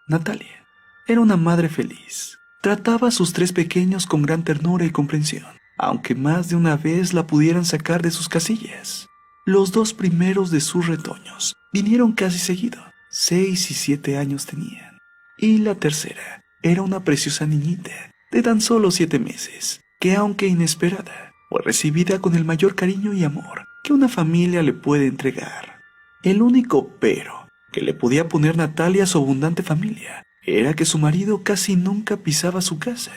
Natalia era una madre feliz. Trataba a sus 3 pequeños con gran ternura y comprensión, aunque más de una vez la pudieran sacar de sus casillas. Los 2 primeros de sus retoños vinieron casi seguido, 6 y 7 años tenían. Y la tercera era una preciosa niñita de tan solo 7 meses, que aunque inesperada, fue recibida con el mayor cariño y amor que una familia le puede entregar. El único pero que le podía poner Natalia a su abundante familia era que su marido casi nunca pisaba su casa.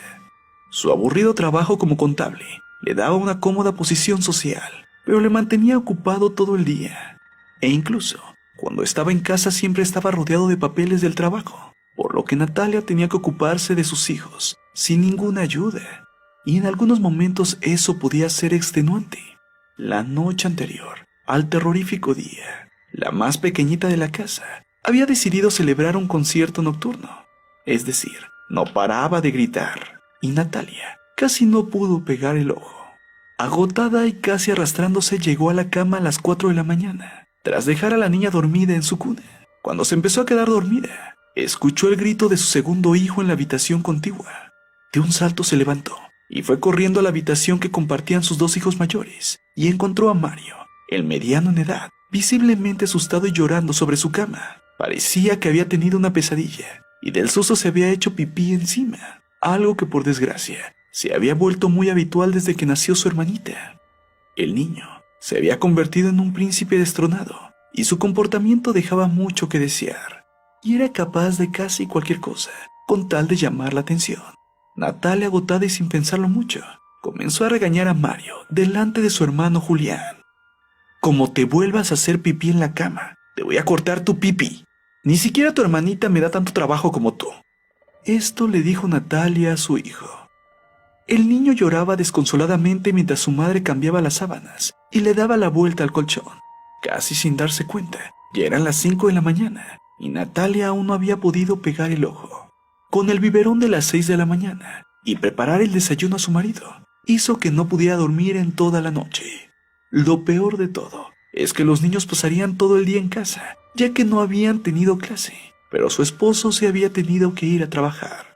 Su aburrido trabajo como contable le daba una cómoda posición social, pero le mantenía ocupado todo el día. E incluso, cuando estaba en casa siempre estaba rodeado de papeles del trabajo, por lo que Natalia tenía que ocuparse de sus hijos sin ninguna ayuda. Y en algunos momentos eso podía ser extenuante. La noche anterior al terrorífico día, la más pequeñita de la casa había decidido celebrar un concierto nocturno. Es decir, no paraba de gritar, y Natalia casi no pudo pegar el ojo. Agotada y casi arrastrándose, llegó a la cama a las 4 de la mañana, tras dejar a la niña dormida en su cuna. Cuando se empezó a quedar dormida, escuchó el grito de su segundo hijo en la habitación contigua. De un salto se levantó y fue corriendo a la habitación que compartían sus 2 hijos mayores, y encontró a Mario, el mediano en edad, visiblemente asustado y llorando sobre su cama. Parecía que había tenido una pesadilla, y del susto se había hecho pipí encima, algo que por desgracia se había vuelto muy habitual desde que nació su hermanita. El niño se había convertido en un príncipe destronado, y su comportamiento dejaba mucho que desear, y era capaz de casi cualquier cosa, con tal de llamar la atención. Natalia, agotada y sin pensarlo mucho, comenzó a regañar a Mario delante de su hermano Julián. Como te vuelvas a hacer pipí en la cama, te voy a cortar tu pipí. Ni siquiera tu hermanita me da tanto trabajo como tú. Esto le dijo Natalia a su hijo. El niño lloraba desconsoladamente mientras su madre cambiaba las sábanas y le daba la vuelta al colchón. Casi sin darse cuenta, ya eran las 5 de la mañana y Natalia aún no había podido pegar el ojo. Con el biberón de las 6 de la mañana y preparar el desayuno a su marido, hizo que no pudiera dormir en toda la noche. Lo peor de todo es que los niños pasarían todo el día en casa, ya que no habían tenido clase, pero su esposo se había tenido que ir a trabajar.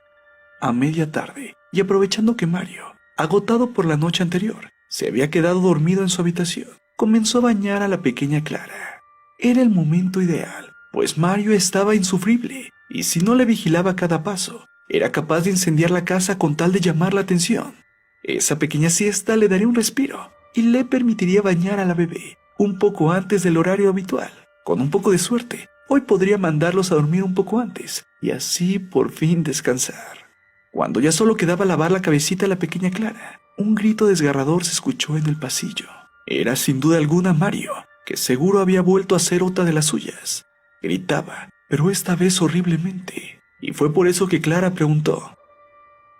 A media tarde, y aprovechando que Mario, agotado por la noche anterior, se había quedado dormido en su habitación, comenzó a bañar a la pequeña Clara. Era el momento ideal, pues Mario estaba insufrible, y si no le vigilaba a cada paso, era capaz de incendiar la casa con tal de llamar la atención. Esa pequeña siesta le daría un respiro y le permitiría bañar a la bebé un poco antes del horario habitual. Con un poco de suerte, hoy podría mandarlos a dormir un poco antes y así por fin descansar. Cuando ya solo quedaba lavar la cabecita a la pequeña Clara, un grito desgarrador se escuchó en el pasillo. Era sin duda alguna Mario, que seguro había vuelto a hacer otra de las suyas. Gritaba, pero esta vez horriblemente, y fue por eso que Clara preguntó: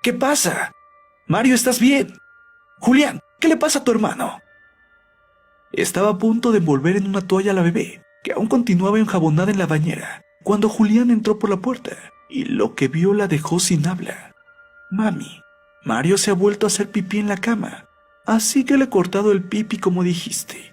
¿qué pasa? Mario, ¿estás bien? Julián, ¿qué le pasa a tu hermano? Estaba a punto de envolver en una toalla a la bebé, que aún continuaba enjabonada en la bañera, cuando Julián entró por la puerta, y lo que vio la dejó sin habla. Mami, Mario se ha vuelto a hacer pipí en la cama, así que le he cortado el pipí como dijiste.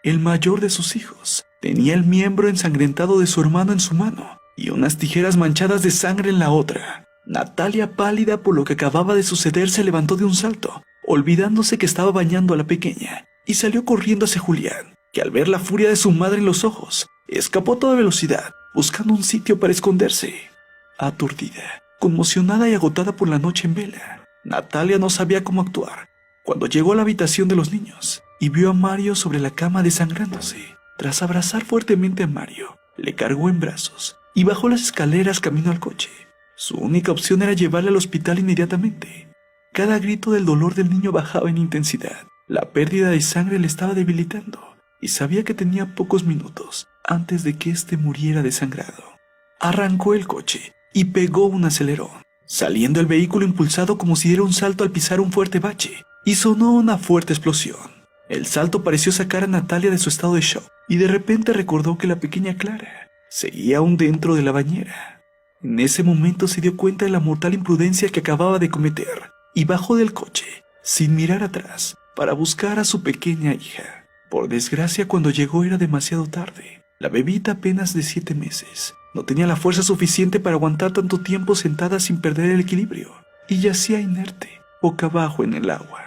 El mayor de sus hijos tenía el miembro ensangrentado de su hermano en su mano y unas tijeras manchadas de sangre en la otra. Natalia, pálida por lo que acababa de suceder, se levantó de un salto, olvidándose que estaba bañando a la pequeña, y salió corriendo hacia Julián, que al ver la furia de su madre en los ojos, escapó a toda velocidad, buscando un sitio para esconderse. Aturdida, conmocionada y agotada por la noche en vela, Natalia no sabía cómo actuar. Cuando llegó a la habitación de los niños y vio a Mario sobre la cama desangrándose, tras abrazar fuertemente a Mario, le cargó en brazos y bajó las escaleras camino al coche. Su única opción era llevarle al hospital inmediatamente. Cada grito del dolor del niño bajaba en intensidad. La pérdida de sangre le estaba debilitando y sabía que tenía pocos minutos antes de que éste muriera desangrado. Arrancó el coche y pegó un acelerón, saliendo el vehículo impulsado como si diera un salto al pisar un fuerte bache, y sonó una fuerte explosión. El salto pareció sacar a Natalia de su estado de shock, y de repente recordó que la pequeña Clara seguía aún dentro de la bañera. En ese momento se dio cuenta de la mortal imprudencia que acababa de cometer, y bajó del coche, sin mirar atrás, para buscar a su pequeña hija. Por desgracia, cuando llegó era demasiado tarde. La bebita, apenas de 7 meses, No tenía la fuerza suficiente para aguantar tanto tiempo sentada sin perder el equilibrio, y yacía inerte, boca abajo en el agua.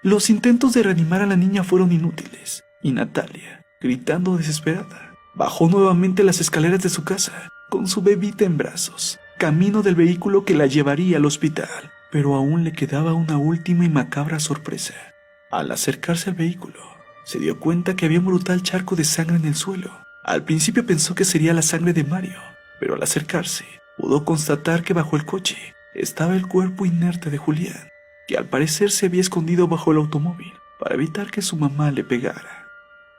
Los intentos de reanimar a la niña fueron inútiles, y Natalia, gritando desesperada, bajó nuevamente las escaleras de su casa, con su bebita en brazos, camino del vehículo que la llevaría al hospital. Pero aún le quedaba una última y macabra sorpresa. Al acercarse al vehículo, se dio cuenta que había un brutal charco de sangre en el suelo. Al principio pensó que sería la sangre de Mario, pero al acercarse, pudo constatar que bajo el coche estaba el cuerpo inerte de Julián, que al parecer se había escondido bajo el automóvil para evitar que su mamá le pegara.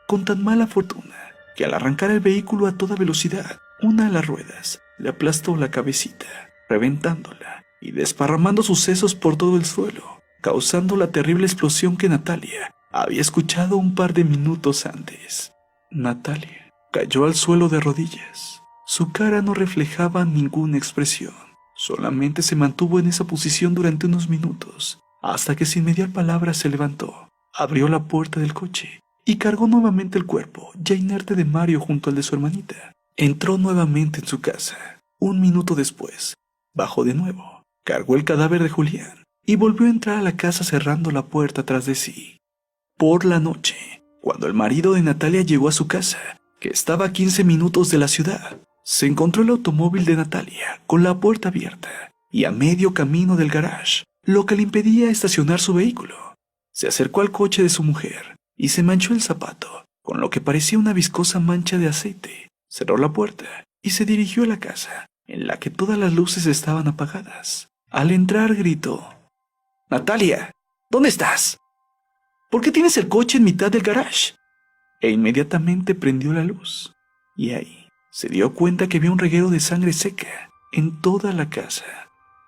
Con tan mala fortuna, que al arrancar el vehículo a toda velocidad, una de las ruedas le aplastó la cabecita, reventándola y desparramando sus sesos por todo el suelo, causando la terrible explosión que Natalia había escuchado un par de minutos antes. Natalia cayó al suelo de rodillas. Su cara no reflejaba ninguna expresión, solamente se mantuvo en esa posición durante unos minutos, hasta que sin mediar palabra se levantó, abrió la puerta del coche y cargó nuevamente el cuerpo, ya inerte, de Mario junto al de su hermanita. Entró nuevamente en su casa. Un minuto después, bajó de nuevo, cargó el cadáver de Julián y volvió a entrar a la casa cerrando la puerta tras de sí. Por la noche, cuando el marido de Natalia llegó a su casa, que estaba a 15 minutos de la ciudad, se encontró el automóvil de Natalia con la puerta abierta y a medio camino del garage, lo que le impedía estacionar su vehículo. Se acercó al coche de su mujer y se manchó el zapato, con lo que parecía una viscosa mancha de aceite. Cerró la puerta y se dirigió a la casa, en la que todas las luces estaban apagadas. Al entrar gritó: «¡Natalia! ¿Dónde estás? ¿Por qué tienes el coche en mitad del garage?». E inmediatamente prendió la luz, y ahí se dio cuenta que había un reguero de sangre seca en toda la casa,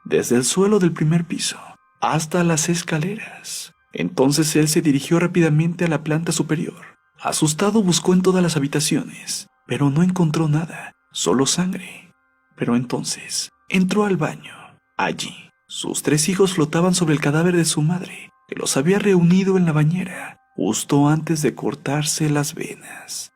desde el suelo del primer piso hasta las escaleras. Entonces él se dirigió rápidamente a la planta superior. Asustado buscó en todas las habitaciones, pero no encontró nada, solo sangre. Pero entonces entró al baño. Allí, sus 3 hijos flotaban sobre el cadáver de su madre, que los había reunido en la bañera, justo antes de cortarse las venas.